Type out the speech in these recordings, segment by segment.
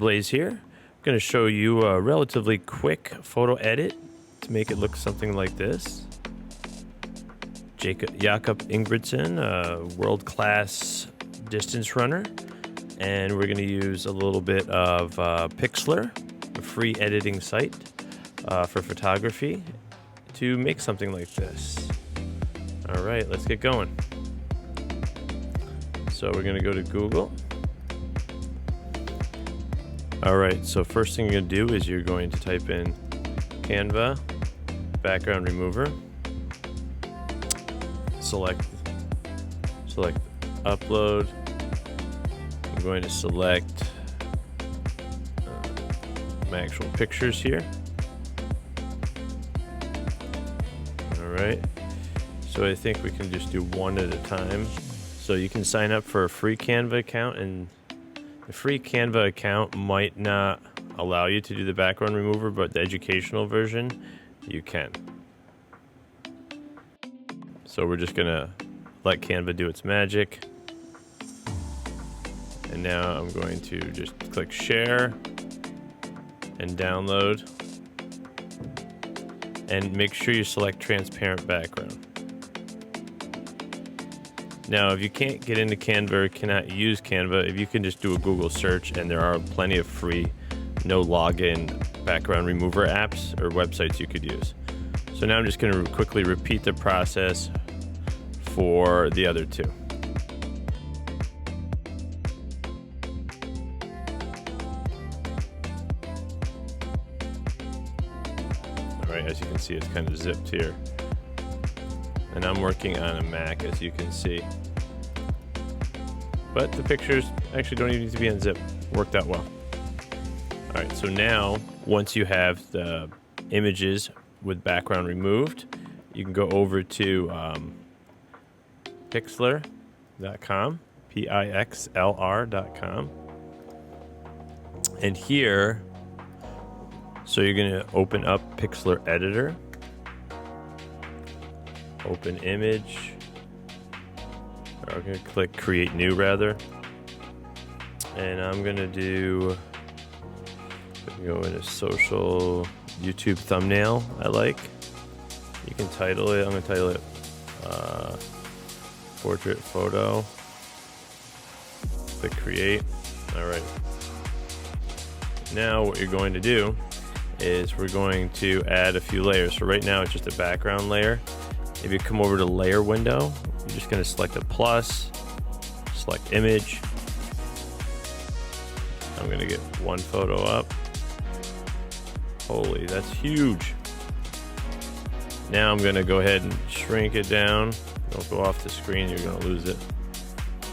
Mr.Blais here. I'm going to show you a relatively quick photo edit to make it look something like this. Jakob Ingebrigtsen, a world-class distance runner, and we're going to use a little bit of Pixlr, a free editing site for photography, to make something like this. All right, let's get going. So we're going to go to Google. All right, so first thing you're going to do is you're going to type in Canva background remover. Select upload. I'm going to select my actual pictures here. All right, so I think we can just do one at a time. So you can sign up for a free Canva account, and the free Canva account might not allow you to do the background remover, but the educational version, you can. So we're just gonna let Canva do its magic. And now I'm going to just click share and download. And make sure you select transparent background. Now, if you can't get into Canva or cannot use Canva, if you can just do a Google search, and there are plenty of free, no login background remover apps or websites you could use. So now I'm just going to quickly repeat the process for the other two. All right, as you can see, it's kind of zipped here. And I'm working on a Mac, as you can see. But the pictures actually don't even need to be unzipped. Worked out well. All right, so now, once you have the images with background removed, you can go over to Pixlr.com, Pixlr.com. And here, so you're gonna open up Pixlr Editor. Open image. I'm going to click create new rather. And I'm going to do, go into social YouTube thumbnail I like. You can title it, I'm going to title it portrait photo. Click create. All right. Now what you're going to do is we're going to add a few layers. So right now it's just a background layer. If you come over to layer window, you're just going to select a plus, select image. I'm going to get one photo up. Holy, that's huge. Now I'm going to go ahead and shrink it down. Don't go off the screen, you're going to lose it.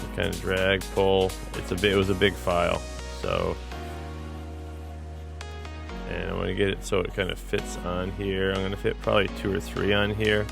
And kind of drag, pull. It was a big file. So, and I want to get it so it kind of fits on here. I'm going to fit probably 2 or 3 on here.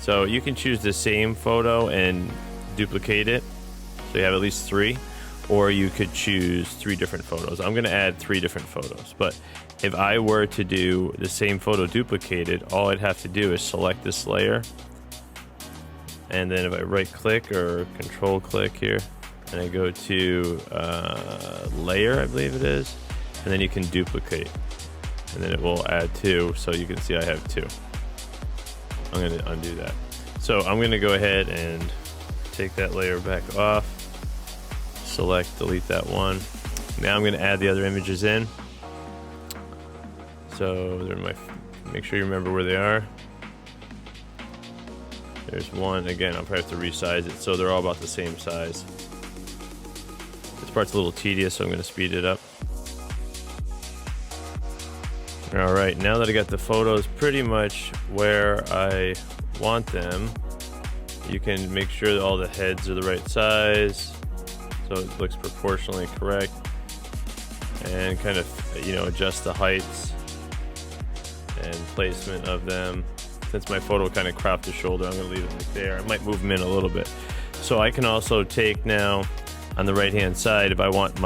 So you can choose the same photo and duplicate it, so you have at least 3, or you could choose 3 different photos. I'm going to add 3 different photos, but if I were to do the same photo duplicated, all I'd have to do is select this layer, and then if I right click or control click here, and I go to layer, I believe it is, and then you can duplicate, and then it will add 2, so you can see I have 2. I'm going to undo that. So I'm going to go ahead and take that layer back off, select, delete that one. Now I'm going to add the other images in. So they're make sure you remember where they are. There's one. Again, I'll probably have to resize it so they're all about the same size. This part's a little tedious, so I'm going to speed it up. All right, now that I got the photos pretty much where I want them, you can make sure that all the heads are the right size, so it looks proportionally correct, and kind of, adjust the heights and placement of them. Since my photo kind of cropped the shoulder, I'm going to leave it like there. I might move them in a little bit. So I can also take now on the right hand side, if I want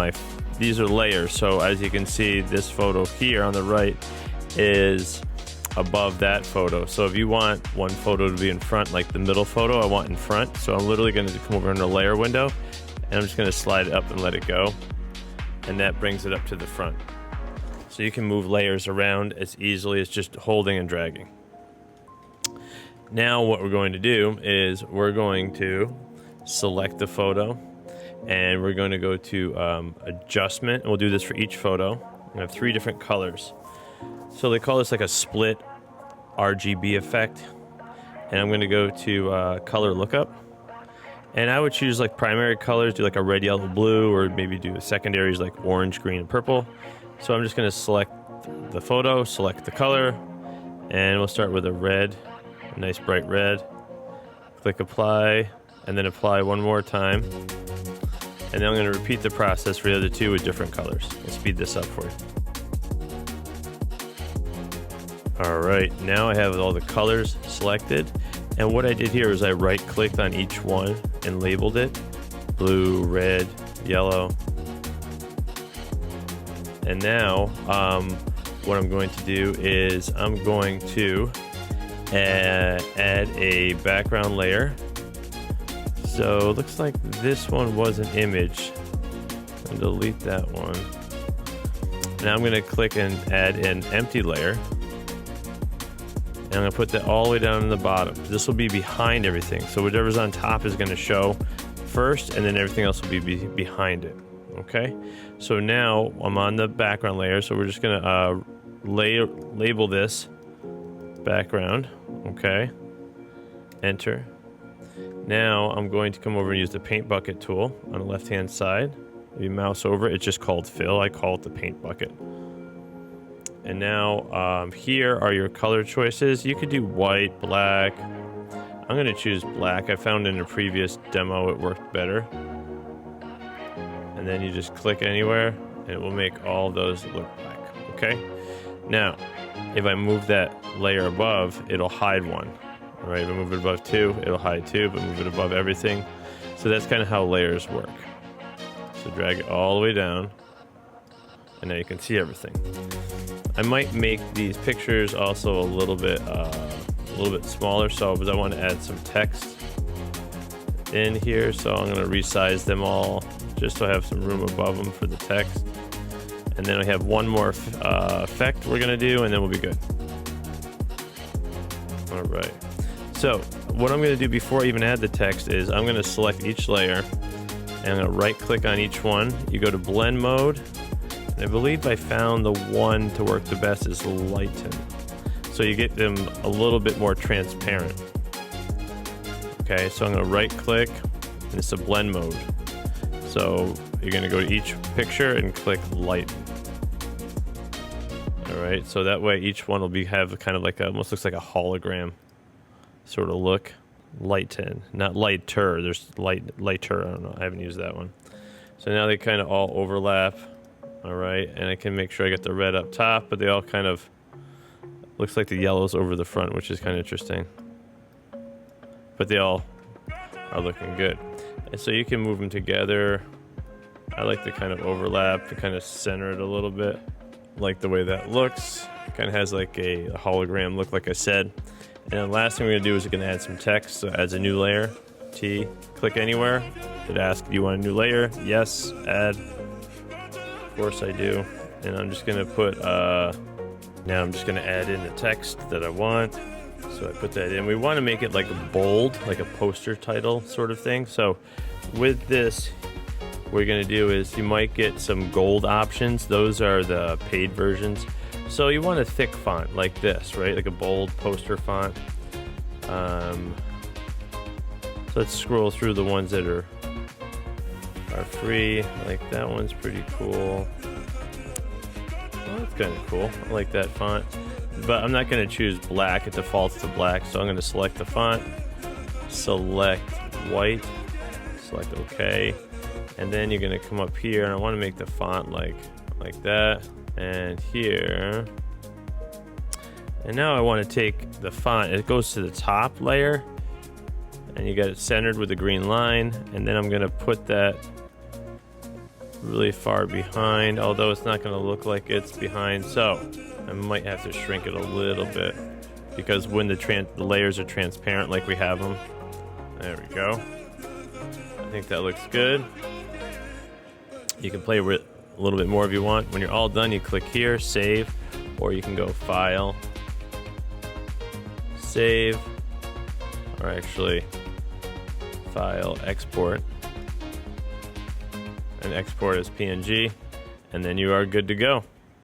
these are layers, so as you can see, this photo here on the right is above that photo. So if you want one photo to be in front, like the middle photo I want in front, so I'm literally going to come over in the layer window, and I'm just going to slide it up and let it go. and that brings it up to the front. So you can move layers around as easily as just holding and dragging. Now what we're going to do is we're going to select the photo, and we're going to go to adjustment, and we'll do this for each photo. We have 3 different colors. So they call this like a split RGB effect. And I'm going to go to color lookup. And I would choose like primary colors, do like a red, yellow, blue, or maybe do secondaries like orange, green, and purple. So I'm just going to select the photo, select the color, and we'll start with a red, a nice bright red. Click apply, and then apply one more time. And then I'm going to repeat the process for the other 2 with different colors. I'll speed this up for you. Alright, now I have all the colors selected, and what I did here is I right clicked on each one and labeled it blue, red, yellow. And now what I'm going to do is I'm going to add a background layer. So it looks like this one was an image. I'll delete that one. Now I'm going to click and add an empty layer. And I'm going to put that all the way down in the bottom. This will be behind everything. So whatever's on top is going to show first, and then everything else will be behind it. Okay? So now I'm on the background layer. So we're just going to label this background. Okay? Enter. Now I'm going to come over and use the paint bucket tool on the left-hand side. If you mouse over it, it's just called fill. I call it the paint bucket. And now here are your color choices. You could do white, black. I'm going to choose black. I found in a previous demo it worked better. And then you just click anywhere and it will make all those look black. Okay? Now, if I move that layer above, it'll hide one. All right, if I move it above 2, it'll hide 2, but move it above everything. So that's kind of how layers work. So drag it all the way down, and now you can see everything. I might make these pictures also a little bit smaller, because I want to add some text in here. So I'm going to resize them all just so I have some room above them for the text. And then we have one more effect we're going to do, and then we'll be good. All right. So what I'm going to do before I even add the text is I'm going to select each layer, and I'm going to right click on each one. You go to blend mode. And I believe I found the one to work the best is lighten. So you get them a little bit more transparent. Okay, so I'm going to right click, and it's a blend mode. So you're going to go to each picture and click lighten. All right, so that way each one will have kind of like almost looks like a hologram sort of look. Lighten, not lighter. There's lighter. I don't know. I haven't used that one. So now they kind of all overlap. All right, and I can make sure I get the red up top, but they all kind of looks like the yellow's over the front, which is kind of interesting. But they all are looking good. And so you can move them together. I like the kind of overlap to kind of center it a little bit. Like the way that looks. Kind of has like a hologram look, like I said. And then the last thing we're going to do is we're going to add some text. So it adds a new layer. T, click anywhere. It asks, do you want a new layer? Yes, add. Of course I do. And I'm just going to put, now I'm just going to add in the text that I want. So I put that in. We want to make it like bold, like a poster title sort of thing. So with this, what we're going to do is you might get some gold options. Those are the paid versions. So you want a thick font like this, right? Like a bold poster font. So let's scroll through the ones that are free. Like that one's pretty cool. Well, that's kind of cool. I like that font. But I'm not going to choose black. It defaults to black. So I'm going to select the font. Select white. Select OK. And then you're going to come up here, and I want to make the font like that. And here. And now I want to take the font. It goes to the top layer. And you got it centered with a green line. And then I'm going to put that really far behind, although it's not going to look like it's behind. So I might have to shrink it a little bit, because when the layers are transparent like we have them. There we go. I think that looks good. You can play with a little bit more if you want. When you're all done, you click here, save, or you can go File, Save, or actually File, Export, and export as PNG, and then you are good to go.